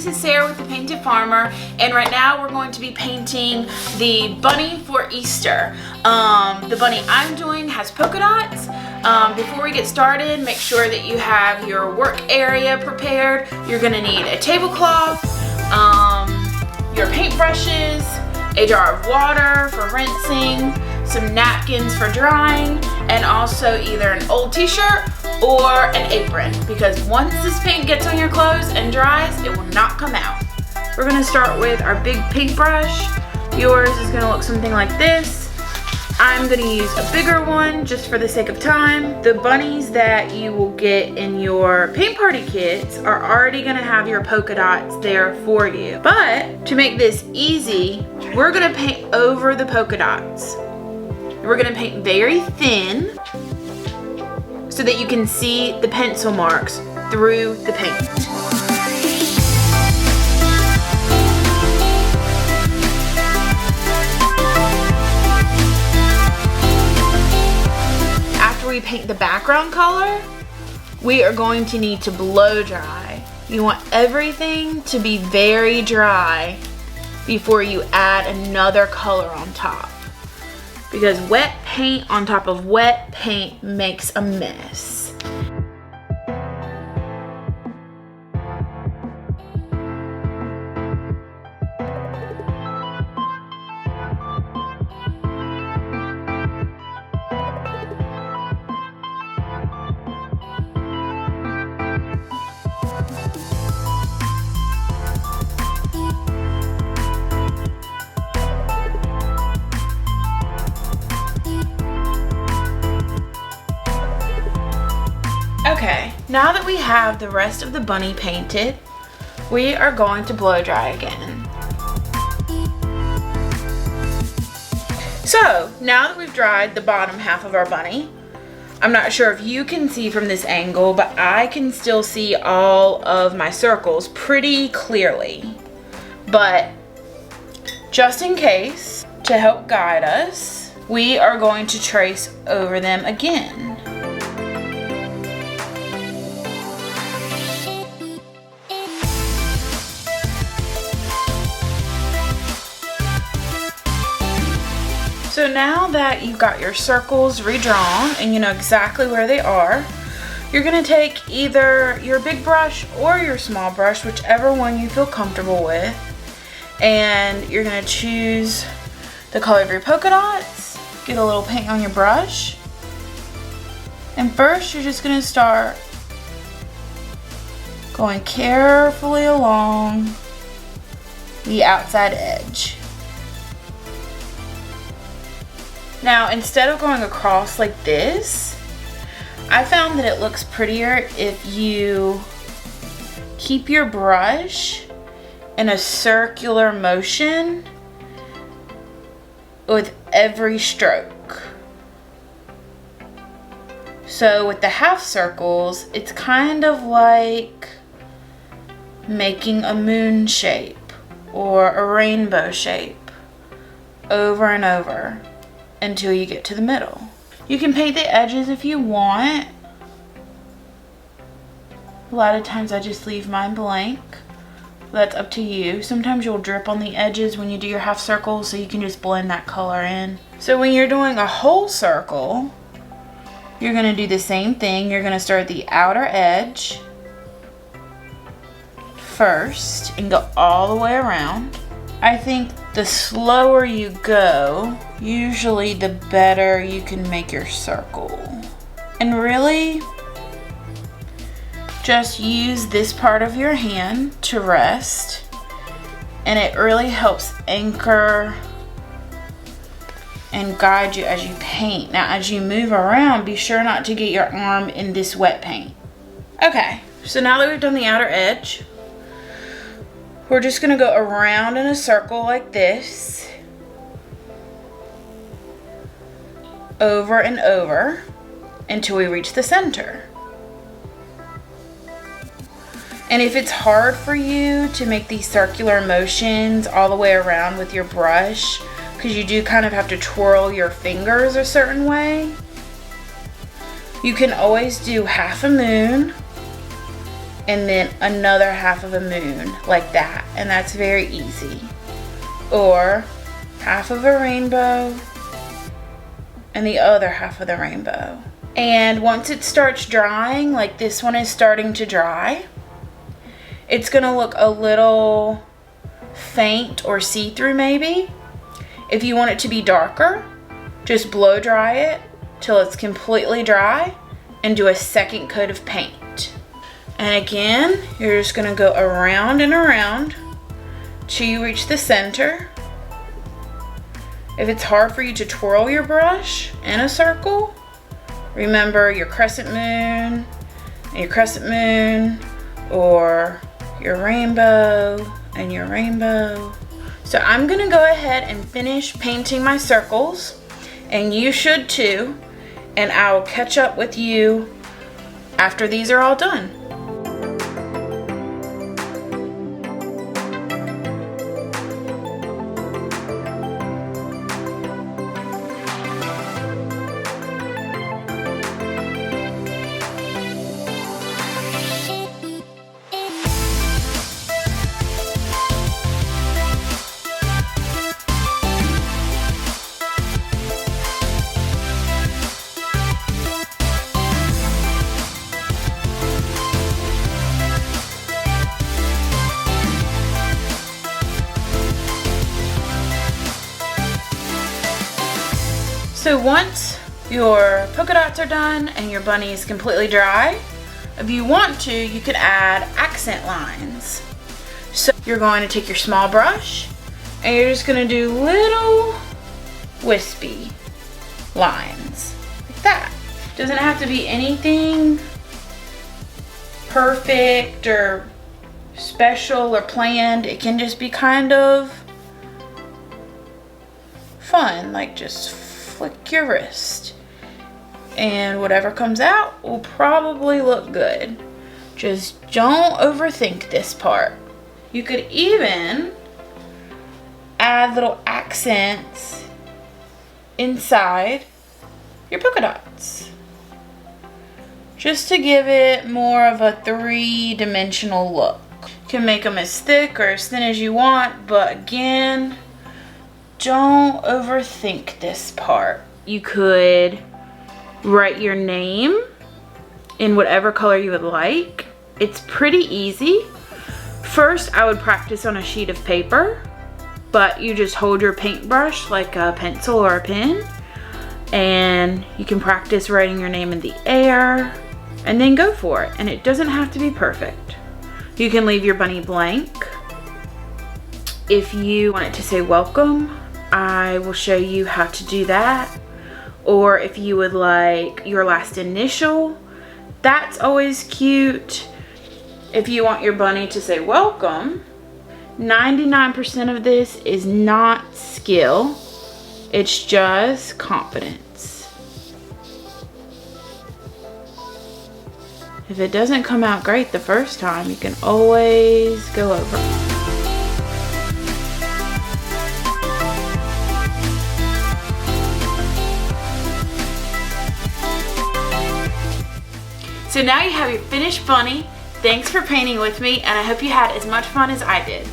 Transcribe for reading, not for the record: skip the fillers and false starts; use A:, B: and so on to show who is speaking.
A: this is Sarah with the Painted Farmer, and right now we're going to be painting the bunny for Easter. The bunny I'm doing has polka dots. Before we get started, make sure that you have your work area prepared. You're going to need a tablecloth, your paintbrushes, a jar of water for rinsing, some napkins for drying, and also either an old t-shirt or an apron, because once this paint gets on your clothes and dries, it will not come out. We're gonna start with our big paintbrush. Yours is gonna look something like this. I'm gonna use a bigger one just for the sake of time. The bunnies that you will get in your paint party kits are already gonna have your polka dots there for you. But to make this easy, we're gonna paint over the polka dots. We're gonna paint very thin so that you can see the pencil marks through the paint. After we paint the background color, we are going to need to blow dry. You want everything to be very dry before you add another color on top, because wet paint on top of wet paint makes a mess. Okay, now that we have the rest of the bunny painted, we are going to blow dry again. So, now that we've dried the bottom half of our bunny, I'm not sure if you can see from this angle, but I can still see all of my circles pretty clearly. But just in case, to help guide us, we are going to trace over them again. So now that you've got your circles redrawn and you know exactly where they are, you're gonna take either your big brush or your small brush, whichever one you feel comfortable with, and you're gonna choose the color of your polka dots, get a little paint on your brush, and first you're just gonna start going carefully along the outside edge. Now, instead of going across like this, I found that it looks prettier if you keep your brush in a circular motion with every stroke. So with the half circles, it's kind of like making a moon shape or a rainbow shape over and over until you get to the middle. You can paint the edges if you want. A lot of times I just leave mine blank. That's up to you. Sometimes you'll drip on the edges when you do your half circles, so you can just blend that color in. So when you're doing a whole circle, you're gonna do the same thing. You're gonna start at the outer edge first and go all the way around. I think the slower you go, usually the better you can make your circle. And really, just use this part of your hand to rest, and it really helps anchor and guide you as you paint. Now, as you move around, be sure not to get your arm in this wet paint. Okay, so now that we've done the outer edge, we're just gonna go around in a circle like this, over and over, until we reach the center. And if it's hard for you to make these circular motions all the way around with your brush, because you do kind of have to twirl your fingers a certain way, you can always do half a moon and then another half of a moon like that, and that's very easy. Or half of a rainbow and the other half of the rainbow. And once it starts drying, like this one is starting to dry, it's gonna look a little faint or see-through maybe. If you want it to be darker, just blow dry it till it's completely dry and do a second coat of paint. And again, you're just gonna go around and around till you reach the center. If it's hard for you to twirl your brush in a circle, remember your crescent moon and your crescent moon, or your rainbow and your rainbow. So I'm gonna go ahead and finish painting my circles, and you should too, and I'll catch up with you after these are all done. So once your polka dots are done and your bunny is completely dry, if you want to, you could add accent lines. So you're going to take your small brush and you're just going to do little wispy lines like that. Doesn't have to be anything perfect or special or planned. It can just be kind of fun, like just flick your wrist and whatever comes out will probably look good. Just don't overthink this part. You could even add little accents inside your polka dots just to give it more of a three-dimensional look. You can make them as thick or as thin as you want, but again, don't overthink this part. You could write your name in whatever color you would like. It's pretty easy. First, I would practice on a sheet of paper, but you just hold your paintbrush like a pencil or a pen, and you can practice writing your name in the air, and then go for it. And it doesn't have to be perfect. You can leave your bunny blank. If you want it to say welcome, I will show you how to do that. Or if you would like your last initial, that's always cute. If you want your bunny to say welcome, 99% of this is not skill, it's just confidence. If it doesn't come out great the first time, you can always go over it. So now you have your finished bunny. Thanks for painting with me, and I hope you had as much fun as I did.